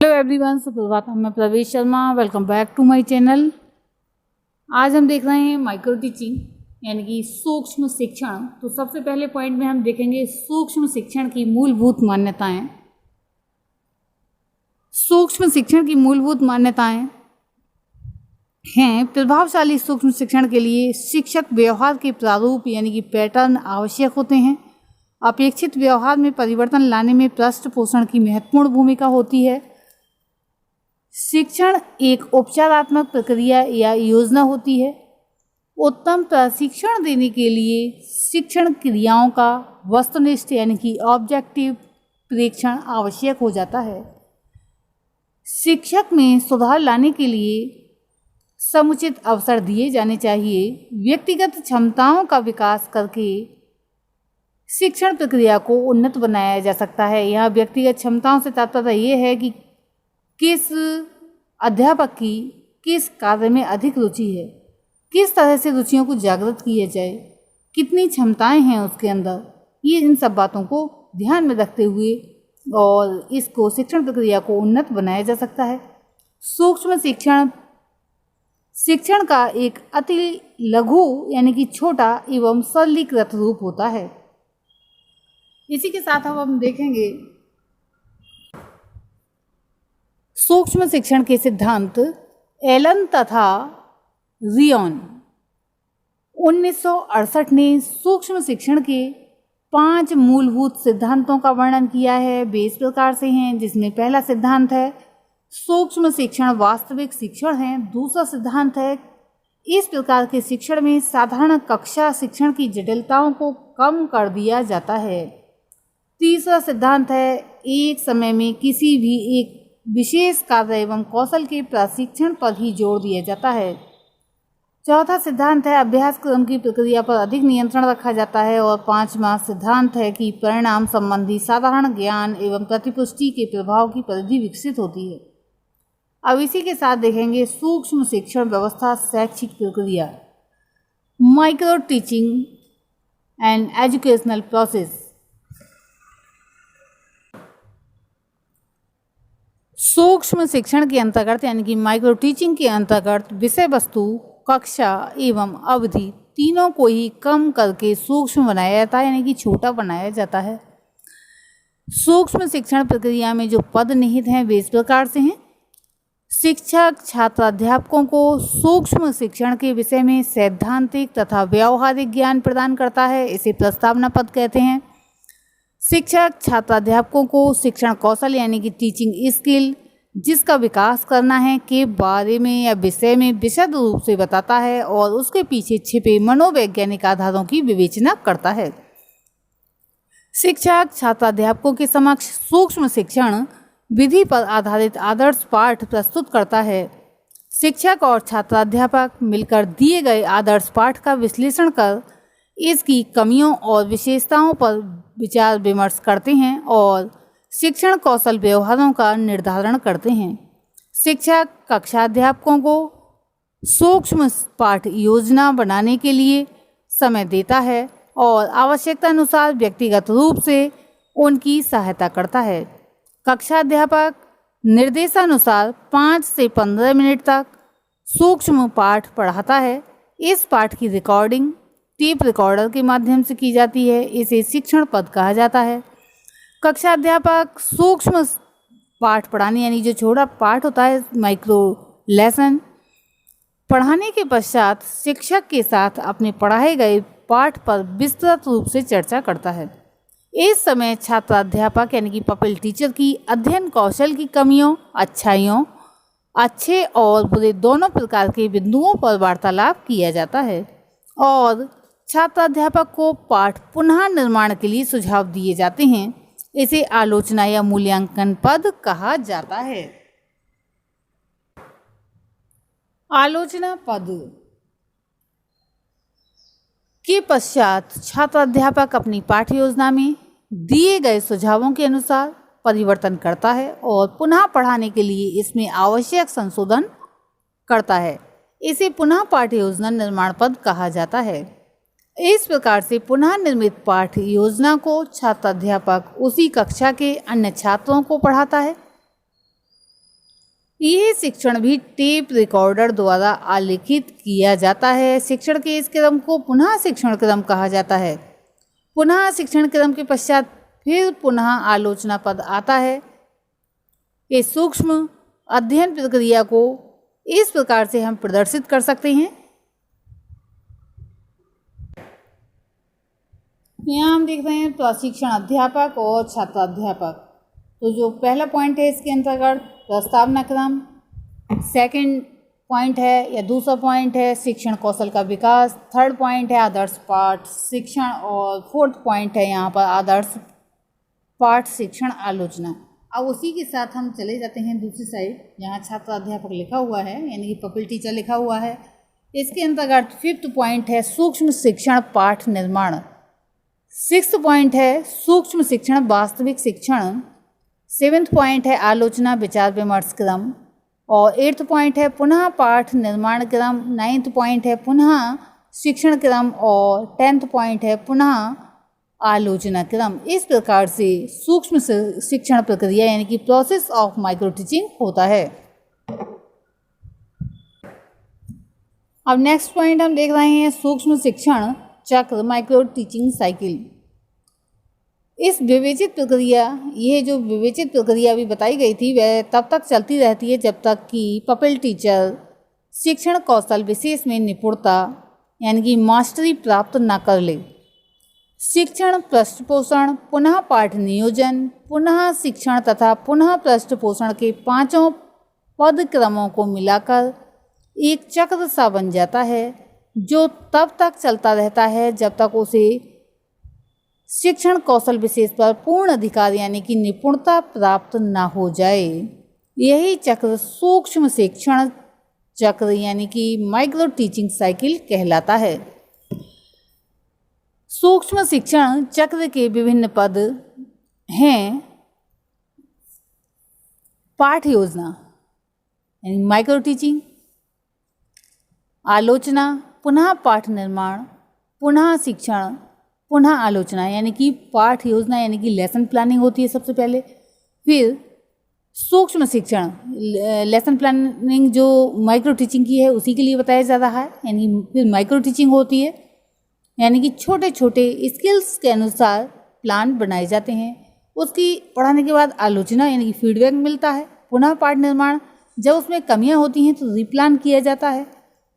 Hello everyone, सुप्रभात। मैं Pravesh Sharma, welcome back to my channel. आज हम देख रहे हैं माइक्रो टीचिंग यानी कि सूक्ष्म शिक्षण। तो सबसे पहले पॉइंट में हम देखेंगे सूक्ष्म शिक्षण की मूलभूत मान्यताएं। सूक्ष्म शिक्षण की मूलभूत मान्यताएं हैं प्रभावशाली सूक्ष्म शिक्षण के लिए शिक्षक व्यवहार के प्रारूप यानी कि पैटर्न आवश्यक होते हैं। अपेक्षित व्यवहार में परिवर्तन लाने में पृष्ठपोषण की महत्वपूर्ण भूमिका होती है। शिक्षण एक उपचारात्मक प्रक्रिया या योजना होती है। उत्तम प्रशिक्षण देने के लिए शिक्षण क्रियाओं का वस्तुनिष्ठ यानी कि ऑब्जेक्टिव प्रेक्षण आवश्यक हो जाता है। शिक्षक में सुधार लाने के लिए समुचित अवसर दिए जाने चाहिए। व्यक्तिगत क्षमताओं का विकास करके शिक्षण प्रक्रिया को उन्नत बनाया जा सकता है। यहाँ व्यक्तिगत क्षमताओं से तात्पर्य ये है कि किस अध्यापक की किस कार्य में अधिक रुचि है, किस तरह से रुचियों को जागृत किया जाए, कितनी क्षमताएं हैं उसके अंदर। ये इन सब बातों को ध्यान में रखते हुए और इसको शिक्षण प्रक्रिया को उन्नत बनाया जा सकता है। सूक्ष्म शिक्षण का एक अति लघु यानी कि छोटा एवं सरलीकृत रूप होता है। इसी के साथ अब हम देखेंगे सूक्ष्म शिक्षण के सिद्धांत। एलन तथा रियोन 1968 ने सूक्ष्म शिक्षण के 5 मूलभूत सिद्धांतों का वर्णन किया है। वे इस प्रकार से हैं, जिसमें पहला सिद्धांत है सूक्ष्म शिक्षण वास्तविक शिक्षण है। दूसरा सिद्धांत है इस प्रकार के शिक्षण में साधारण कक्षा शिक्षण की जटिलताओं को कम कर दिया जाता है। तीसरा सिद्धांत है एक समय में किसी भी एक विशेष कार्य एवं कौशल के प्रशिक्षण पर ही जोर दिया जाता है। चौथा सिद्धांत है अभ्यास क्रम की प्रक्रिया पर अधिक नियंत्रण रखा जाता है। और पांचवा सिद्धांत है कि परिणाम संबंधी साधारण ज्ञान एवं प्रतिपुष्टि के प्रभाव की परिधि विकसित होती है। अब इसी के साथ देखेंगे सूक्ष्म शिक्षण व्यवस्था शैक्षिक प्रक्रिया, micro teaching and educational process. सूक्ष्म शिक्षण के अंतर्गत यानी कि माइक्रो टीचिंग के अंतर्गत विषय वस्तु, कक्षा एवं अवधि तीनों को ही कम करके सूक्ष्म बनाया जाता है यानी कि छोटा बनाया जाता है। सूक्ष्म शिक्षण प्रक्रिया में जो पद निहित हैं वे इस प्रकार से हैं। शिक्षक छात्र अध्यापकों को सूक्ष्म शिक्षण के विषय में सैद्धांतिक तथा व्यावहारिक ज्ञान प्रदान करता है, इसे प्रस्तावना पद कहते हैं। शिक्षक छात्र अध्यापकों को शिक्षण कौशल यानी कि टीचिंग स्किल जिसका विकास करना है के बारे में या विषय में विशद रूप से बताता है और उसके पीछे छिपे मनोवैज्ञानिक आधारों की विवेचना करता है। शिक्षक छात्र अध्यापकों के समक्ष सूक्ष्म शिक्षण विधि पर आधारित आदर्श पाठ प्रस्तुत करता है। शिक्षक और छात्र अध्यापक मिलकर दिए गए आदर्श पाठ का विश्लेषण कर इसकी कमियों और विशेषताओं पर विचार विमर्श करते हैं और शिक्षण कौशल व्यवहारों का निर्धारण करते हैं। शिक्षक कक्षाध्यापकों को सूक्ष्म पाठ योजना बनाने के लिए समय देता है और आवश्यकता अनुसार व्यक्तिगत रूप से उनकी सहायता करता है। कक्षाध्यापक निर्देशानुसार 5 से 15 मिनट तक सूक्ष्म पाठ पढ़ाता है। इस पाठ की रिकॉर्डिंग टेप रिकॉर्डर के माध्यम से की जाती है, इसे शिक्षण पद कहा जाता है। कक्षाध्यापक सूक्ष्म पाठ पढ़ाने यानी जो छोटा पाठ होता है माइक्रो लेसन पढ़ाने के पश्चात शिक्षक के साथ अपने पढ़ाए गए पाठ पर विस्तृत रूप से चर्चा करता है। इस समय छात्र अध्यापक यानी कि पपल टीचर की अध्ययन कौशल की कमियों, अच्छाइयों, अच्छे और बुरे दोनों प्रकार के बिंदुओं पर वार्तालाप किया जाता है और छात्र अध्यापक को पाठ पुनः निर्माण के लिए सुझाव दिए जाते हैं। इसे आलोचना या मूल्यांकन पद कहा जाता है। आलोचना पद के पश्चात छात्र अध्यापक अपनी पाठ्य योजना में दिए गए सुझावों के अनुसार परिवर्तन करता है और पुनः पढ़ाने के लिए इसमें आवश्यक संशोधन करता है। इसे पुनः पाठ्य योजना निर्माण पद कहा जाता है। इस प्रकार से पुनः निर्मित पाठ योजना को छात्र अध्यापक उसी कक्षा के अन्य छात्रों को पढ़ाता है। ये शिक्षण भी टेप रिकॉर्डर द्वारा आलेखित किया जाता है। शिक्षण के इस क्रम को पुनः शिक्षण क्रम कहा जाता है। पुनः शिक्षण क्रम के पश्चात फिर पुनः आलोचना पद आता है। इस सूक्ष्म अध्ययन प्रक्रिया को इस प्रकार से हम प्रदर्शित कर सकते हैं। यहाँ हम देख रहे हैं प्रशिक्षण अध्यापक और छात्राध्यापक। तो जो पहला पॉइंट है इसके अंतर्गत प्रस्तावना क्रम, सेकंड पॉइंट है या दूसरा पॉइंट है शिक्षण कौशल का विकास, थर्ड पॉइंट है आदर्श पाठ शिक्षण और फोर्थ पॉइंट है यहाँ पर आदर्श पाठ शिक्षण आलोचना। अब उसी के साथ हम चले जाते हैं दूसरी साइड, यहाँ छात्राध्यापक लिखा हुआ है यानी कि पपिल टीचर लिखा हुआ है। इसके अंतर्गत फिफ्थ पॉइंट है सूक्ष्म शिक्षण पाठ निर्माण, सिक्स्थ पॉइंट है सूक्ष्म शिक्षण वास्तविक शिक्षण, सेवेंथ पॉइंट है आलोचना विचार विमर्श क्रम और एट्थ पॉइंट है पुनः पाठ निर्माण क्रम, नाइन्थ पॉइंट है पुनः शिक्षण क्रम और टेंथ पॉइंट है पुनः आलोचना क्रम। इस प्रकार से सूक्ष्म शिक्षण प्रक्रिया यानी कि प्रोसेस ऑफ माइक्रो टीचिंग होता है। अब नेक्स्ट पॉइंट हम देख रहे हैं सूक्ष्म शिक्षण चक्र माइक्रो टीचिंग साइकिल। इस विवेचित प्रक्रिया, ये जो विवेचित प्रक्रिया भी बताई गई थी वह तब तक चलती रहती है जब तक कि पपिल टीचर शिक्षण कौशल विशेष में निपुणता यानी कि मास्टरी प्राप्त न कर ले। शिक्षण पृष्ठपोषण, पुनः पाठ नियोजन, पुनः शिक्षण तथा पुनः पृष्ठपोषण के पांचों पद क्रमों को मिलाकर एक चक्र सा बन जाता है जो तब तक चलता रहता है जब तक उसे शिक्षण कौशल विशेष पर पूर्ण अधिकार यानी कि निपुणता प्राप्त न हो जाए। यही चक्र सूक्ष्म शिक्षण चक्र यानी कि माइक्रो टीचिंग साइकिल कहलाता है। सूक्ष्म शिक्षण चक्र के विभिन्न पद हैं पाठ योजना यानी माइक्रो टीचिंग, आलोचना, पुनः पाठ निर्माण, पुनः शिक्षण, पुनः आलोचना यानी कि पाठ योजना यानी कि लेसन प्लानिंग होती है सबसे पहले, फिर सूक्ष्म शिक्षण लेसन प्लानिंग जो माइक्रो टीचिंग की है उसी के लिए बताया जा रहा है, यानी फिर माइक्रो टीचिंग होती है यानी कि छोटे छोटे स्किल्स के अनुसार प्लान बनाए जाते हैं। उसकी पढ़ाने के बाद आलोचना यानी कि फीडबैक मिलता है। पुनः पाठ निर्माण, जब उसमें कमियां होती हैं तो रिप्लान किया जाता है।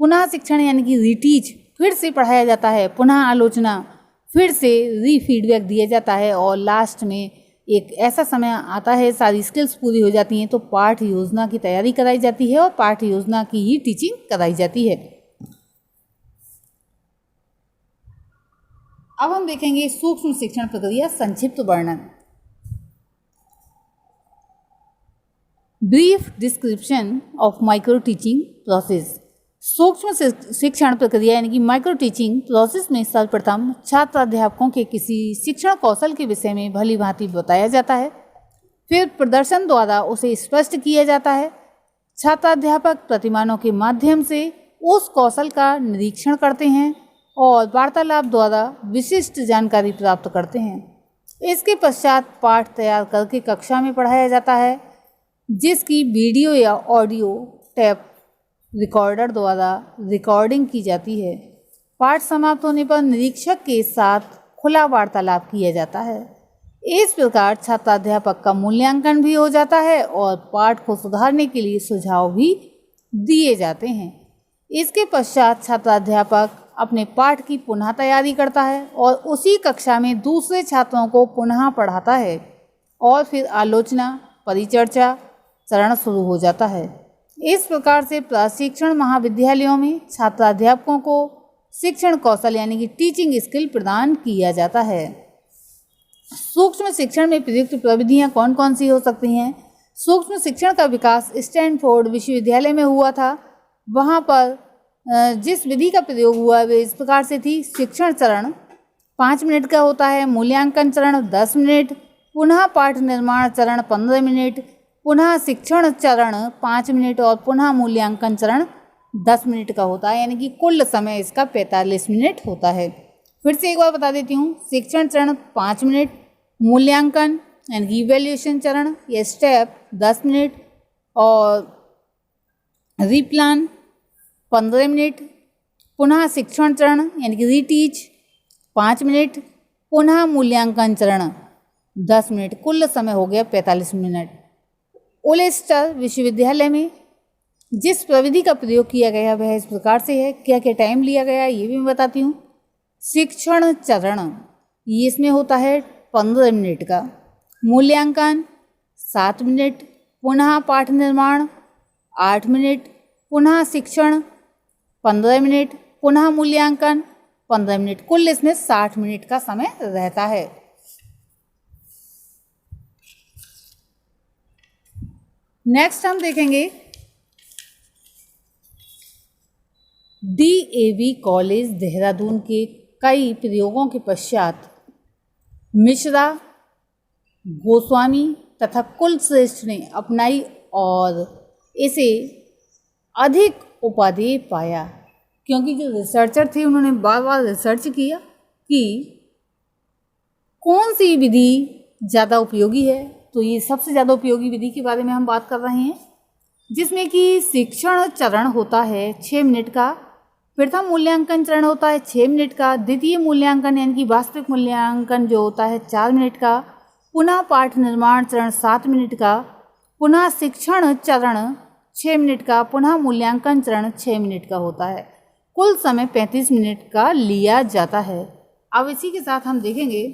पुनः शिक्षण यानी कि रीटीच, फिर से पढ़ाया जाता है। पुनः आलोचना, फिर से री फीडबैक दिया जाता है और लास्ट में एक ऐसा समय आता है सारी स्किल्स पूरी हो जाती हैं तो पाठ योजना की तैयारी कराई जाती है और पाठ योजना की ही टीचिंग कराई जाती है। अब हम देखेंगे सूक्ष्म शिक्षण प्रक्रिया संक्षिप्त वर्णन। Brief description of micro teaching process. सूक्ष्म शिक्षण प्रक्रिया यानी कि माइक्रो टीचिंग प्रोसेस में सर्वप्रथम छात्राध्यापकों के किसी शिक्षण कौशल के विषय में भली भांति बताया जाता है, फिर प्रदर्शन द्वारा उसे स्पष्ट किया जाता है। छात्राध्यापक प्रतिमानों के माध्यम से उस कौशल का निरीक्षण करते हैं और वार्तालाप द्वारा विशिष्ट जानकारी प्राप्त करते हैं। इसके पश्चात पाठ तैयार करके कक्षा में पढ़ाया जाता है, जिसकी वीडियो या ऑडियो टेप रिकॉर्डर द्वारा रिकॉर्डिंग की जाती है। पाठ समाप्त होने पर निरीक्षक के साथ खुला वार्तालाप किया जाता है। इस प्रकार छात्राध्यापक का मूल्यांकन भी हो जाता है और पाठ को सुधारने के लिए सुझाव भी दिए जाते हैं। इसके पश्चात छात्राध्यापक अपने पाठ की पुनः तैयारी करता है और उसी कक्षा में दूसरे छात्रों को पुनः पढ़ाता है और फिर आलोचना परिचर्चा चरण शुरू हो जाता है। इस प्रकार से प्रशिक्षण महाविद्यालयों में छात्राध्यापकों को शिक्षण कौशल यानी कि टीचिंग स्किल प्रदान किया जाता है। सूक्ष्म शिक्षण में प्रयुक्त प्रविधियां कौन कौन सी हो सकती हैं? सूक्ष्म शिक्षण का विकास स्टैनफोर्ड विश्वविद्यालय में हुआ था। वहां पर जिस विधि का प्रयोग हुआ वे इस प्रकार से थी। शिक्षण चरण 5 मिनट का होता है, मूल्यांकन चरण 10 मिनट, पुनः पाठ निर्माण चरण 15 मिनट, पुनः शिक्षण चरण 5 मिनट और पुनः मूल्यांकन चरण 10 मिनट का होता है, यानी कि कुल समय इसका 45 मिनट होता है। फिर से एक बार बता देती हूँ, शिक्षण चरण 5 मिनट, मूल्यांकन यानी कि इवैल्यूएशन चरण या स्टेप 10 मिनट और रीप्लान 15 मिनट, पुनः शिक्षण चरण यानी कि रीटीच 5 मिनट, पुनः मूल्यांकन चरण 10 मिनट। कुल समय हो गया 45 मिनट। ओलेस्टर विश्वविद्यालय में जिस प्रविधि का प्रयोग किया गया वह इस प्रकार से है। क्या क्या टाइम लिया गया ये भी मैं बताती हूँ। शिक्षण चरण ये इसमें होता है 15 मिनट का, मूल्यांकन 7 मिनट, पुनः पाठ निर्माण 8 मिनट, पुनः शिक्षण 15 मिनट, पुनः मूल्यांकन 15 मिनट। कुल इसमें 60 मिनट का समय रहता है। नेक्स्ट हम देखेंगे DAV कॉलेज देहरादून के कई प्रयोगों के पश्चात मिश्रा, गोस्वामी तथा कुलश्रेष्ठ ने अपनाई और इसे अधिक उपाधेय पाया, क्योंकि जो रिसर्चर थे उन्होंने बार बार रिसर्च किया कि कौन सी विधि ज़्यादा उपयोगी है। तो ये सबसे ज़्यादा उपयोगी विधि के बारे में हम बात कर रहे हैं, जिसमें कि शिक्षण चरण होता है 6 मिनट का, प्रथम मूल्यांकन चरण होता है 6 मिनट का, द्वितीय मूल्यांकन यानी कि वास्तविक मूल्यांकन जो होता है 4 मिनट का, पुनः पाठ निर्माण चरण 7 मिनट का, पुनः शिक्षण चरण 6 मिनट का, पुनः मूल्यांकन चरण 6 मिनट का होता है। कुल समय 35 मिनट का लिया जाता है। अब इसी के साथ हम देखेंगे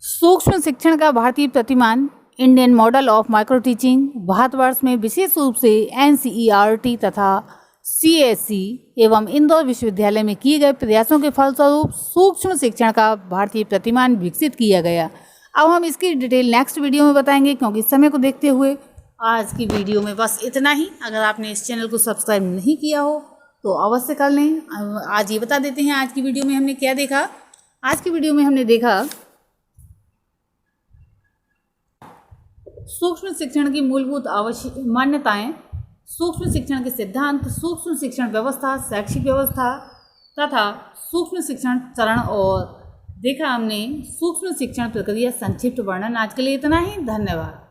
सूक्ष्म शिक्षण का भारतीय प्रतिमान Indian model of micro teaching Bharatvarsh में विशेष रूप से NCERT तथा CSE एवं इंदौर विश्वविद्यालय में किए गए प्रयासों के फलस्वरूप सूक्ष्म शिक्षण का भारतीय प्रतिमान विकसित किया गया। अब हम इसकी डिटेल नेक्स्ट वीडियो में बताएंगे, क्योंकि समय को देखते हुए आज की वीडियो में बस इतना ही। अगर आपने इस चैनल को सब्सक्राइब नहीं किया हो तो अवश्य कर लें। आज ये बता देते हैं आज की वीडियो में हमने क्या देखा। आज की वीडियो में हमने देखा सूक्ष्म शिक्षण की मूलभूत मान्यताएं, सूक्ष्म शिक्षण के सिद्धांत, सूक्ष्म शिक्षण व्यवस्था, शैक्षिक व्यवस्था तथा सूक्ष्म शिक्षण चरण, और देखा हमने सूक्ष्म शिक्षण प्रक्रिया संक्षिप्त वर्णन। आज के लिए इतना ही। धन्यवाद।